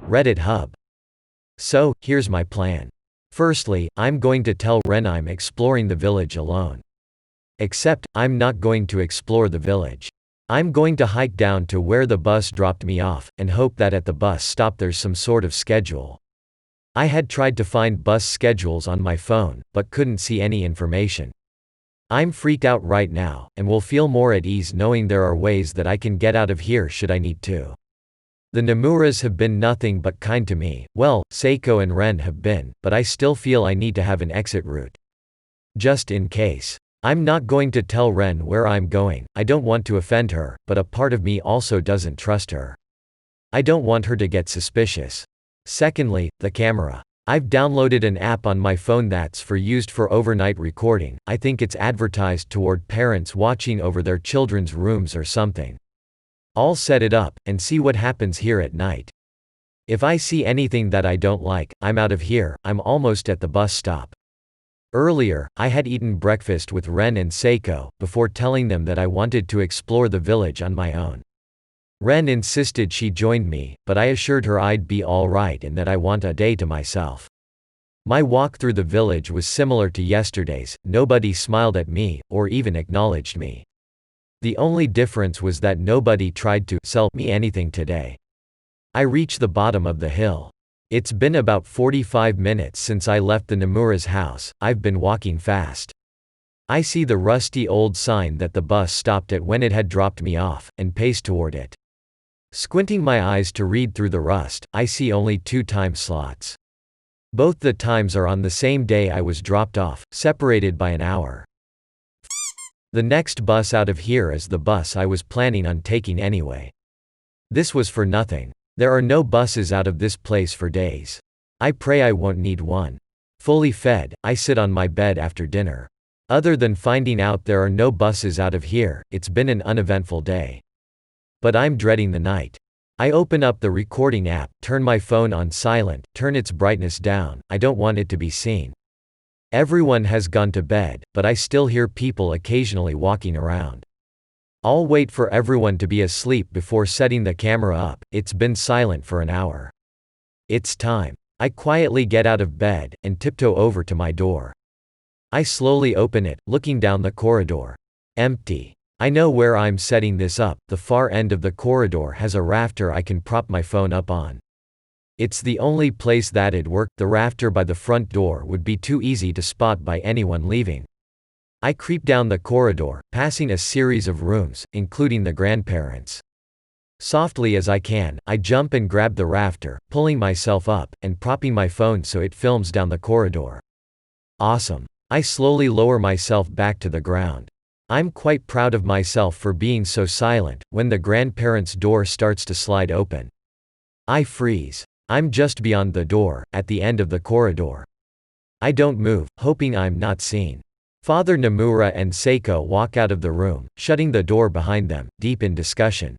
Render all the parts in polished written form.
RedditHub. So, here's my plan. Firstly, I'm going to tell Ren I'm exploring the village alone. Except, I'm not going to explore the village. I'm going to hike down to where the bus dropped me off, and hope that at the bus stop there's some sort of schedule. I had tried to find bus schedules on my phone, but couldn't see any information. I'm freaked out right now, and will feel more at ease knowing there are ways that I can get out of here should I need to. The Namuras have been nothing but kind to me, well, Seiko and Ren have been, but I still feel I need to have an exit route. Just in case. I'm not going to tell Ren where I'm going, I don't want to offend her, but a part of me also doesn't trust her. I don't want her to get suspicious. Secondly, the camera. I've downloaded an app on my phone that's used for overnight recording. I think it's advertised toward parents watching over their children's rooms or something. I'll set it up, and see what happens here at night. If I see anything that I don't like, I'm out of here. I'm almost at the bus stop. Earlier, I had eaten breakfast with Ren and Seiko, before telling them that I wanted to explore the village on my own. Ren insisted she joined me, but I assured her I'd be alright and that I want a day to myself. My walk through the village was similar to yesterday's. Nobody smiled at me, or even acknowledged me. The only difference was that nobody tried to sell me anything today. I reached the bottom of the hill. It's been about 45 minutes since I left the Namura's house. I've been walking fast. I see the rusty old sign that the bus stopped at when it had dropped me off, and pace toward it. Squinting my eyes to read through the rust, I see only 2 time slots. Both the times are on the same day I was dropped off, separated by an hour. The next bus out of here is the bus I was planning on taking anyway. This was for nothing. There are no buses out of this place for days. I pray I won't need one. Fully fed, I sit on my bed after dinner. Other than finding out there are no buses out of here, it's been an uneventful day. But I'm dreading the night. I open up the recording app, turn my phone on silent, turn its brightness down. I don't want it to be seen. Everyone has gone to bed, but I still hear people occasionally walking around. I'll wait for everyone to be asleep before setting the camera up. It's been silent for an hour. It's time. I quietly get out of bed, and tiptoe over to my door. I slowly open it, looking down the corridor. Empty. I know where I'm setting this up. The far end of the corridor has a rafter I can prop my phone up on. It's the only place that'd work. The rafter by the front door would be too easy to spot by anyone leaving. I creep down the corridor, passing a series of rooms, including the grandparents'. Softly as I can, I jump and grab the rafter, pulling myself up, and propping my phone so it films down the corridor. Awesome. I slowly lower myself back to the ground. I'm quite proud of myself for being so silent. When the grandparents' door starts to slide open, I freeze. I'm just beyond the door, at the end of the corridor. I don't move, hoping I'm not seen. Father Namura and Seiko walk out of the room, shutting the door behind them, deep in discussion.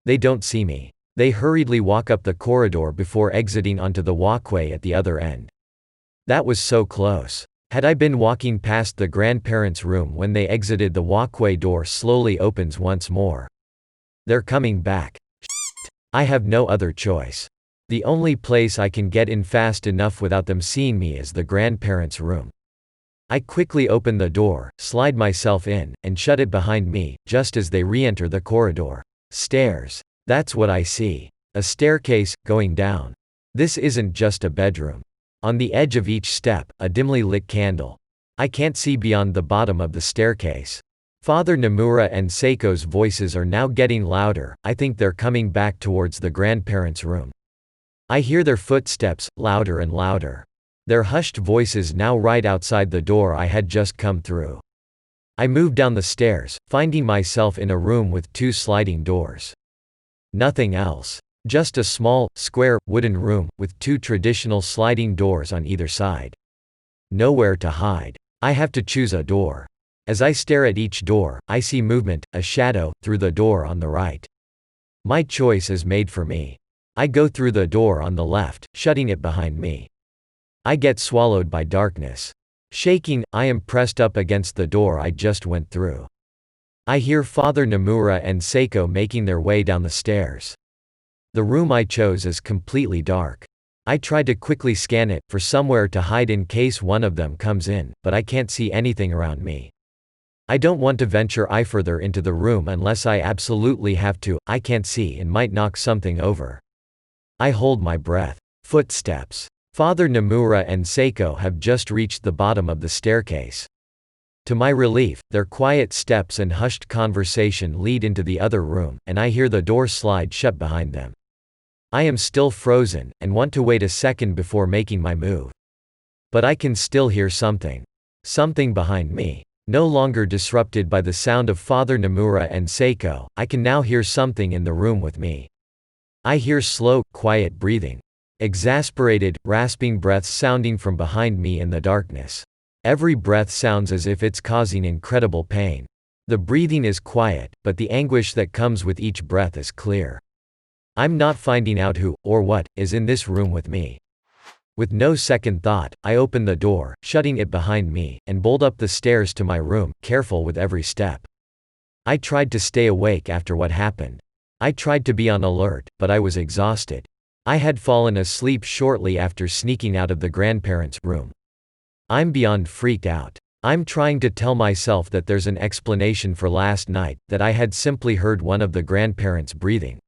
They don't see me. They hurriedly walk up the corridor before exiting onto the walkway at the other end. That was so close. Had I been walking past the grandparents' room when they exited, the walkway door slowly opens once more. They're coming back. Shit. I have no other choice. The only place I can get in fast enough without them seeing me is the grandparents' room. I quickly open the door, slide myself in, and shut it behind me, just as they re-enter the corridor. Stairs. That's what I see. A staircase, going down. This isn't just a bedroom. On the edge of each step, a dimly lit candle. I can't see beyond the bottom of the staircase. Father Namura and Seiko's voices are now getting louder. I think they're coming back towards the grandparents' room. I hear their footsteps, louder and louder. Their hushed voices now right outside the door I had just come through. I move down the stairs, finding myself in a room with 2 sliding doors. Nothing else. Just a small, square, wooden room, with 2 traditional sliding doors on either side. Nowhere to hide. I have to choose a door. As I stare at each door, I see movement, a shadow, through the door on the right. My choice is made for me. I go through the door on the left, shutting it behind me. I get swallowed by darkness. Shaking, I am pressed up against the door I just went through. I hear Father Namura and Seiko making their way down the stairs. The room I chose is completely dark. I try to quickly scan it, for somewhere to hide in case one of them comes in, but I can't see anything around me. I don't want to venture further into the room unless I absolutely have to. I can't see and might knock something over. I hold my breath. Footsteps. Father Nomura and Seiko have just reached the bottom of the staircase. To my relief, their quiet steps and hushed conversation lead into the other room, and I hear the door slide shut behind them. I am still frozen, and want to wait a second before making my move. But I can still hear something. Something behind me. No longer disrupted by the sound of Father Nomura and Seiko, I can now hear something in the room with me. I hear slow, quiet breathing. Exasperated, rasping breaths sounding from behind me in the darkness. Every breath sounds as if it's causing incredible pain. The breathing is quiet, but the anguish that comes with each breath is clear. I'm not finding out who, or what, is in this room with me. With no second thought, I open the door, shutting it behind me, and bolt up the stairs to my room, careful with every step. I tried to stay awake after what happened. I tried to be on alert, but I was exhausted. I had fallen asleep shortly after sneaking out of the grandparents' room. I'm beyond freaked out. I'm trying to tell myself that there's an explanation for last night, that I had simply heard one of the grandparents breathing.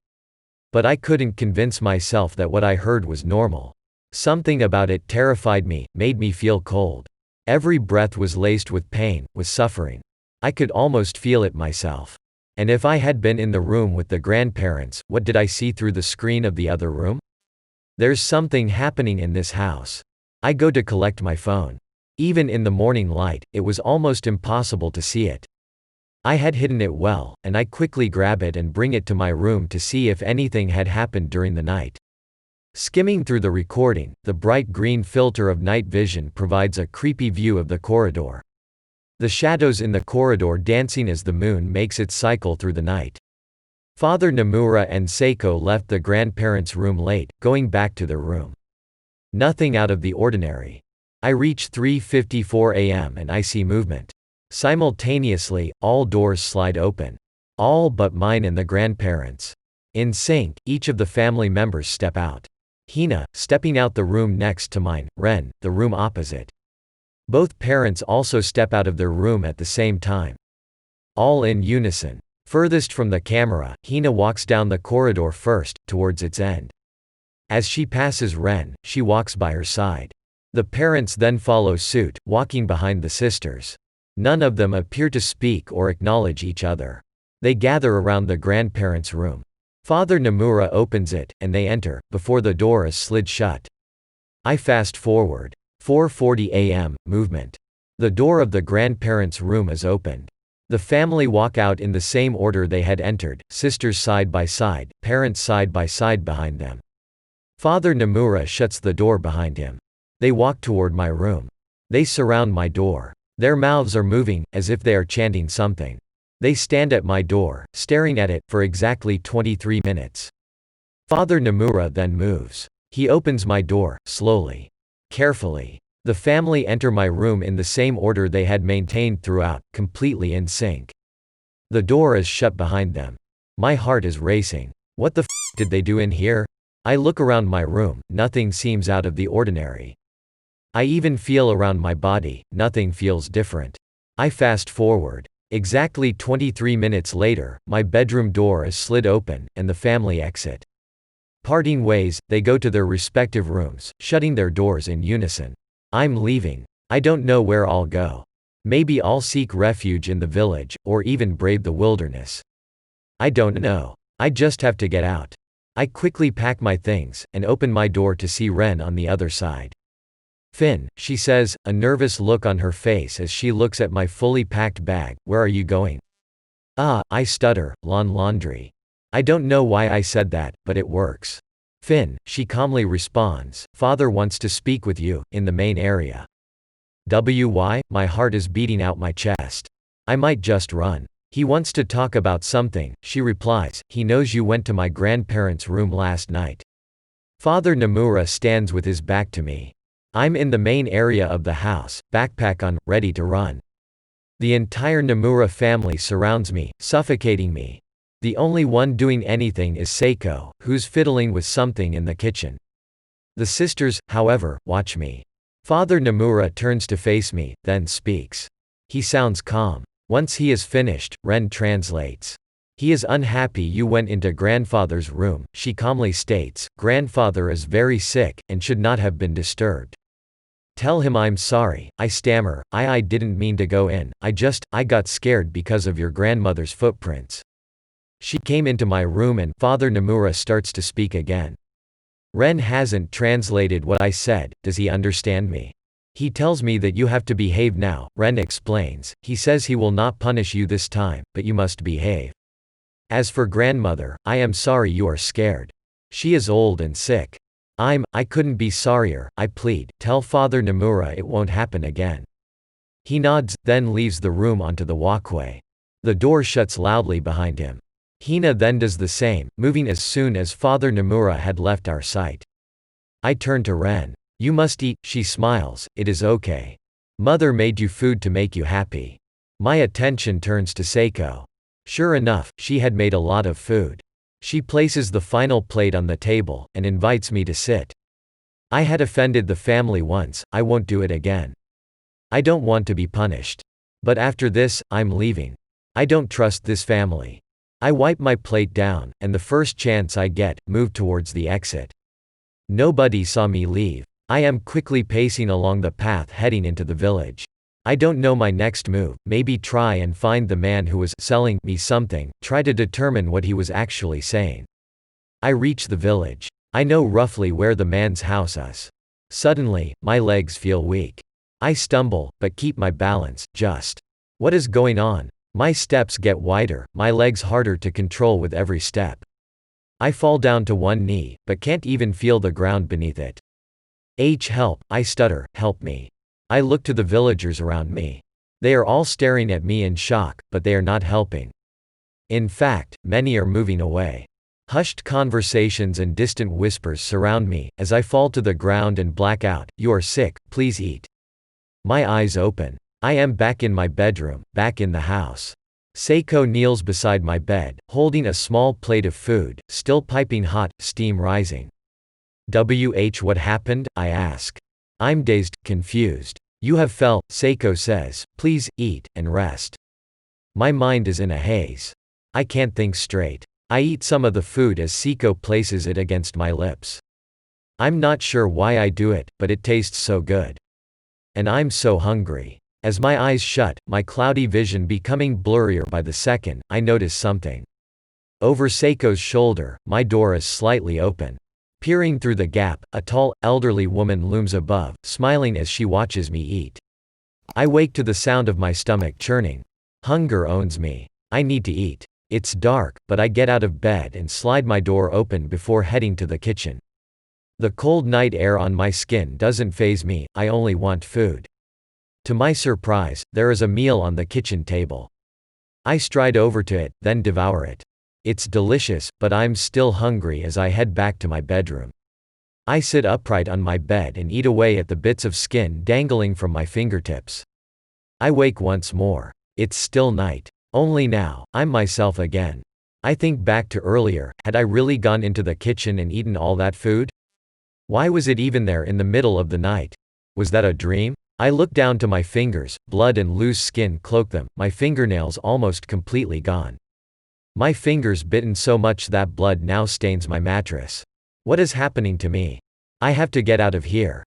But I couldn't convince myself that what I heard was normal. Something about it terrified me, made me feel cold. Every breath was laced with pain, with suffering. I could almost feel it myself. And if I had been in the room with the grandparents, what did I see through the screen of the other room? There's something happening in this house. I go to collect my phone. Even in the morning light, it was almost impossible to see it. I had hidden it well, and I quickly grab it and bring it to my room to see if anything had happened during the night. Skimming through the recording, the bright green filter of night vision provides a creepy view of the corridor. The shadows in the corridor dancing as the moon makes its cycle through the night. Father Nomura and Seiko left the grandparents' room late, going back to their room. Nothing out of the ordinary. I reach 3:54 a.m. and I see movement. Simultaneously, all doors slide open. All but mine and the grandparents'. In sync, each of the family members step out. Hina, stepping out the room next to mine, Ren, the room opposite. Both parents also step out of their room at the same time. All in unison. Furthest from the camera, Hina walks down the corridor first, towards its end. As she passes Ren, she walks by her side. The parents then follow suit, walking behind the sisters. None of them appear to speak or acknowledge each other. They gather around the grandparents' room. Father Nomura opens it, and they enter, before the door is slid shut. I fast forward. 4:40 a.m., movement. The door of the grandparents' room is opened. The family walk out in the same order they had entered, sisters side by side, parents side by side behind them. Father Nomura shuts the door behind him. They walk toward my room. They surround my door. Their mouths are moving, as if they are chanting something. They stand at my door, staring at it, for exactly 23 minutes. Father Nomura then moves. He opens my door, slowly. Carefully. The family enter my room in the same order they had maintained throughout, completely in sync. The door is shut behind them. My heart is racing. What the did they do in here? I look around my room, nothing seems out of the ordinary. I even feel around my body, nothing feels different. I fast forward. Exactly 23 minutes later, my bedroom door is slid open, and the family exit. Parting ways, they go to their respective rooms, shutting their doors in unison. I'm leaving. I don't know where I'll go. Maybe I'll seek refuge in the village, or even brave the wilderness. I don't know. I just have to get out. I quickly pack my things, and open my door to see Ren on the other side. Finn, she says, a nervous look on her face as she looks at my fully packed bag. Where are you going? I stutter, laundry. I don't know why I said that, but it works. Finn, she calmly responds, Father wants to speak with you, in the main area. Why? My heart is beating out my chest. I might just run. He wants to talk about something, she replies. He knows you went to my grandparents' room last night. Father Nomura stands with his back to me. I'm in the main area of the house, backpack on, ready to run. The entire Nomura family surrounds me, suffocating me. The only one doing anything is Seiko, who's fiddling with something in the kitchen. The sisters, however, watch me. Father Nomura turns to face me, then speaks. He sounds calm. Once he is finished, Ren translates. He is unhappy you went into grandfather's room, she calmly states. Grandfather is very sick, and should not have been disturbed. Tell him I'm sorry, I stammer. I didn't mean to go in, I got scared because of your grandmother's footprints. She came into my room and Father Nomura starts to speak again. Ren hasn't translated what I said, does he understand me? He tells me that you have to behave now, Ren explains. He says he will not punish you this time, but you must behave. As for grandmother, I am sorry you are scared. She is old and sick. I couldn't be sorrier, I plead. Tell Father Nomura it won't happen again. He nods, then leaves the room onto the walkway. The door shuts loudly behind him. Hina then does the same, moving as soon as Father Nomura had left our sight. I turn to Ren. You must eat, she smiles, it is okay. Mother made you food to make you happy. My attention turns to Seiko. Sure enough, she had made a lot of food. She places the final plate on the table, and invites me to sit. I had offended the family once, I won't do it again. I don't want to be punished. But after this, I'm leaving. I don't trust this family. I wipe my plate down, and the first chance I get, move towards the exit. Nobody saw me leave. I am quickly pacing along the path heading into the village. I don't know my next move, maybe try and find the man who was selling me something, try to determine what he was actually saying. I reach the village. I know roughly where the man's house is. Suddenly, my legs feel weak. I stumble, but keep my balance, just. What is going on? My steps get wider, my legs harder to control with every step. I fall down to one knee, but can't even feel the ground beneath it. Help, I stutter, help me. I look to the villagers around me. They are all staring at me in shock, but they are not helping. In fact, many are moving away. Hushed conversations and distant whispers surround me, as I fall to the ground and black out. You are sick, please eat. My eyes open. I am back in my bedroom, back in the house. Seiko kneels beside my bed, holding a small plate of food, still piping hot, steam rising. What happened? I ask. I'm dazed, confused. You have fell, Seiko says, please, eat, and rest. My mind is in a haze. I can't think straight. I eat some of the food as Seiko places it against my lips. I'm not sure why I do it, but it tastes so good. And I'm so hungry. As my eyes shut, my cloudy vision becoming blurrier by the second, I notice something. Over Seiko's shoulder, my door is slightly open. Peering through the gap, a tall, elderly woman looms above, smiling as she watches me eat. I wake to the sound of my stomach churning. Hunger owns me. I need to eat. It's dark, but I get out of bed and slide my door open before heading to the kitchen. The cold night air on my skin doesn't faze me, I only want food. To my surprise, there is a meal on the kitchen table. I stride over to it, then devour it. It's delicious, but I'm still hungry as I head back to my bedroom. I sit upright on my bed and eat away at the bits of skin dangling from my fingertips. I wake once more. It's still night. Only now, I'm myself again. I think back to earlier, had I really gone into the kitchen and eaten all that food? Why was it even there in the middle of the night? Was that a dream? I look down to my fingers, blood and loose skin cloak them, my fingernails almost completely gone. My fingers bitten so much that blood now stains my mattress. What is happening to me? I have to get out of here.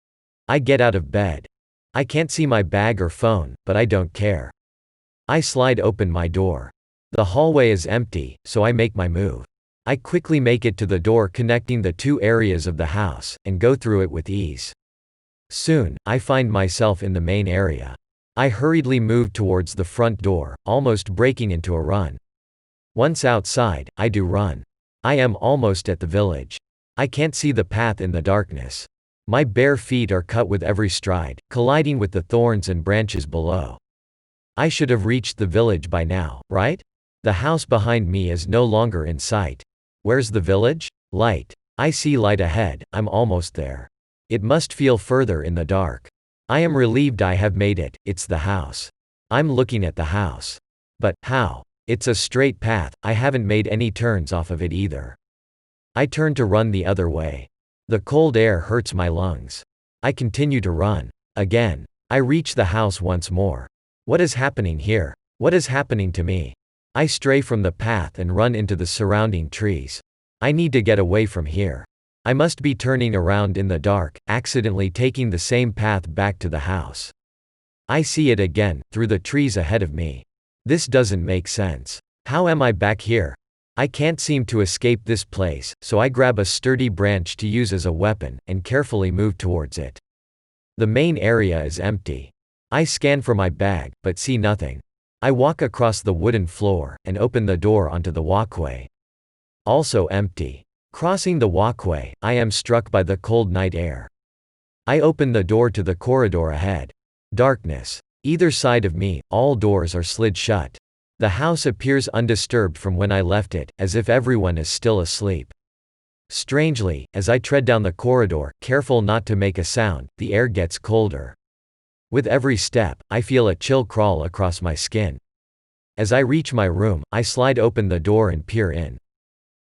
I get out of bed. I can't see my bag or phone, but I don't care. I slide open my door. The hallway is empty, so I make my move. I quickly make it to the door connecting the two areas of the house, and go through it with ease. Soon, I find myself in the main area. I hurriedly move towards the front door, almost breaking into a run. Once outside, I do run. I am almost at the village. I can't see the path in the darkness. My bare feet are cut with every stride, colliding with the thorns and branches below. I should have reached the village by now, right? The house behind me is no longer in sight. Where's the village? Light. I see light ahead, I'm almost there. It must feel further in the dark. I am relieved I have made it, it's the house. I'm looking at the house. But, how? It's a straight path, I haven't made any turns off of it either. I turn to run the other way. The cold air hurts my lungs. I continue to run. Again. I reach the house once more. What is happening here? What is happening to me? I stray from the path and run into the surrounding trees. I need to get away from here. I must be turning around in the dark, accidentally taking the same path back to the house. I see it again, through the trees ahead of me. This doesn't make sense. How am I back here? I can't seem to escape this place, so I grab a sturdy branch to use as a weapon, and carefully move towards it. The main area is empty. I scan for my bag, but see nothing. I walk across the wooden floor, and open the door onto the walkway. Also empty. Crossing the walkway, I am struck by the cold night air. I open the door to the corridor ahead. Darkness. Either side of me, all doors are slid shut. The house appears undisturbed from when I left it, as if everyone is still asleep. Strangely, as I tread down the corridor, careful not to make a sound, the air gets colder. With every step, I feel a chill crawl across my skin. As I reach my room, I slide open the door and peer in.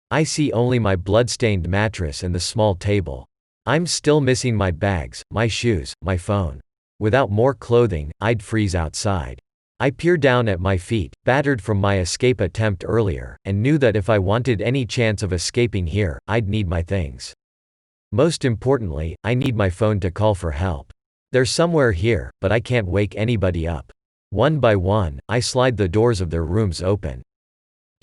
I see only my blood-stained mattress and the small table. I'm still missing my bags, my shoes, my phone. Without more clothing, I'd freeze outside. I peer down at my feet, battered from my escape attempt earlier, and knew that if I wanted any chance of escaping here, I'd need my things. Most importantly, I need my phone to call for help. They're somewhere here, but I can't wake anybody up. One by one, I slide the doors of their rooms open.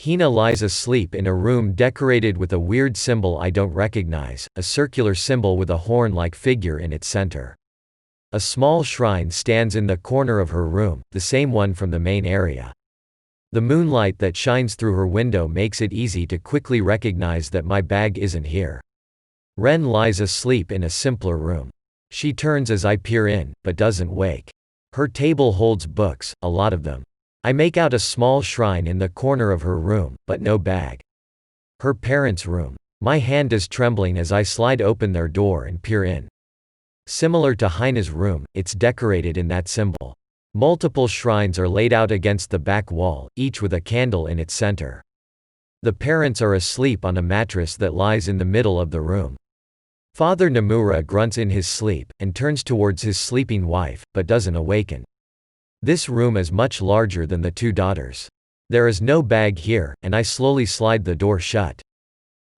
Hina lies asleep in a room decorated with a weird symbol I don't recognize, a circular symbol with a horn-like figure in its center. A small shrine stands in the corner of her room, the same one from the main area. The moonlight that shines through her window makes it easy to quickly recognize that my bag isn't here. Ren lies asleep in a simpler room. She turns as I peer in, but doesn't wake. Her table holds books, a lot of them. I make out a small shrine in the corner of her room, but no bag. Her parents' room. My hand is trembling as I slide open their door and peer in. Similar to Hina's room, it's decorated in that symbol. Multiple shrines are laid out against the back wall, each with a candle in its center. The parents are asleep on a mattress that lies in the middle of the room. Father Nomura grunts in his sleep, and turns towards his sleeping wife, but doesn't awaken. This room is much larger than the two daughters. There is no bag here, and I slowly slide the door shut.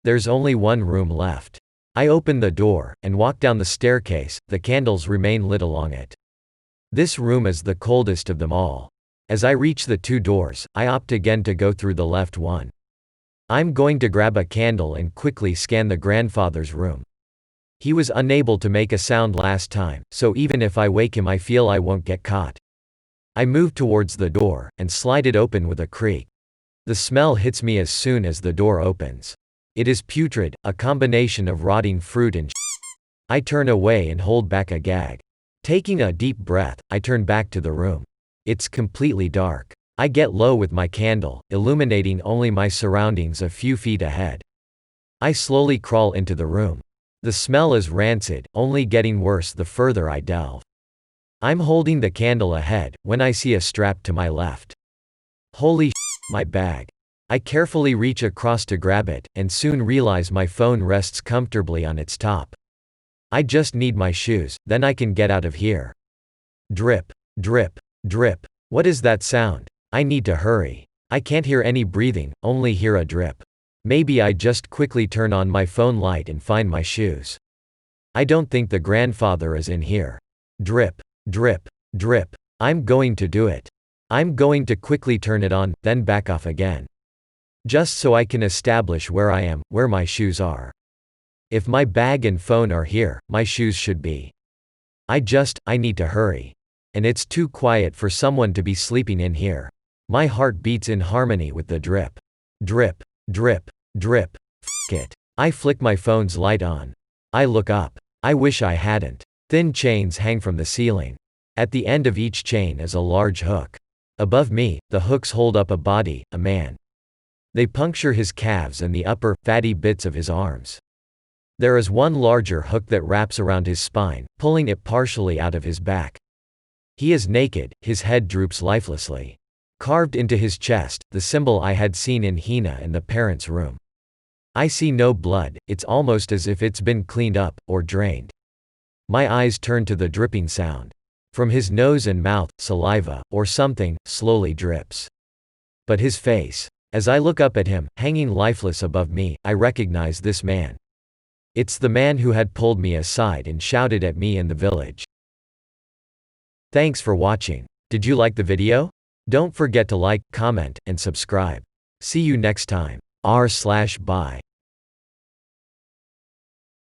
There's only one room left. I open the door, and walk down the staircase, the candles remain lit along it. This room is the coldest of them all. As I reach the two doors, I opt again to go through the left one. I'm going to grab a candle and quickly scan the grandfather's room. He was unable to make a sound last time, so even if I wake him I feel I won't get caught. I move towards the door, and slide it open with a creak. The smell hits me as soon as the door opens. It is putrid, a combination of rotting fruit and I turn away and hold back a gag. Taking a deep breath, I turn back to the room. It's completely dark. I get low with my candle, illuminating only my surroundings a few feet ahead. I slowly crawl into the room. The smell is rancid, only getting worse the further I delve. I'm holding the candle ahead, when I see a strap to my left. Holy my bag. I carefully reach across to grab it, and soon realize my phone rests comfortably on its top. I just need my shoes, then I can get out of here. Drip, drip, drip. What is that sound? I need to hurry. I can't hear any breathing, only hear a drip. Maybe I just quickly turn on my phone light and find my shoes. I don't think the grandfather is in here. Drip, drip, drip. I'm going to do it. I'm going to quickly turn it on, then back off again. Just so I can establish where I am, where my shoes are. If my bag and phone are here, my shoes should be. I need to hurry. And it's too quiet for someone to be sleeping in here. My heart beats in harmony with the drip. Drip, drip, drip. F it. I flick my phone's light on. I look up. I wish I hadn't. Thin chains hang from the ceiling. At the end of each chain is a large hook. Above me, the hooks hold up a body, a man. They puncture his calves and the upper, fatty bits of his arms. There is one larger hook that wraps around his spine, pulling it partially out of his back. He is naked, his head droops lifelessly. Carved into his chest, the symbol I had seen in Hina and the parents' room. I see no blood, it's almost as if it's been cleaned up, or drained. My eyes turn to the dripping sound. From his nose and mouth, saliva, or something, slowly drips. But his face. As I look up at him, hanging lifeless above me, I recognize this man. It's the man who had pulled me aside and shouted at me in the village. Thanks for watching. Did you like the video? Don't forget to like, comment, and subscribe. See you next time. R/Bye.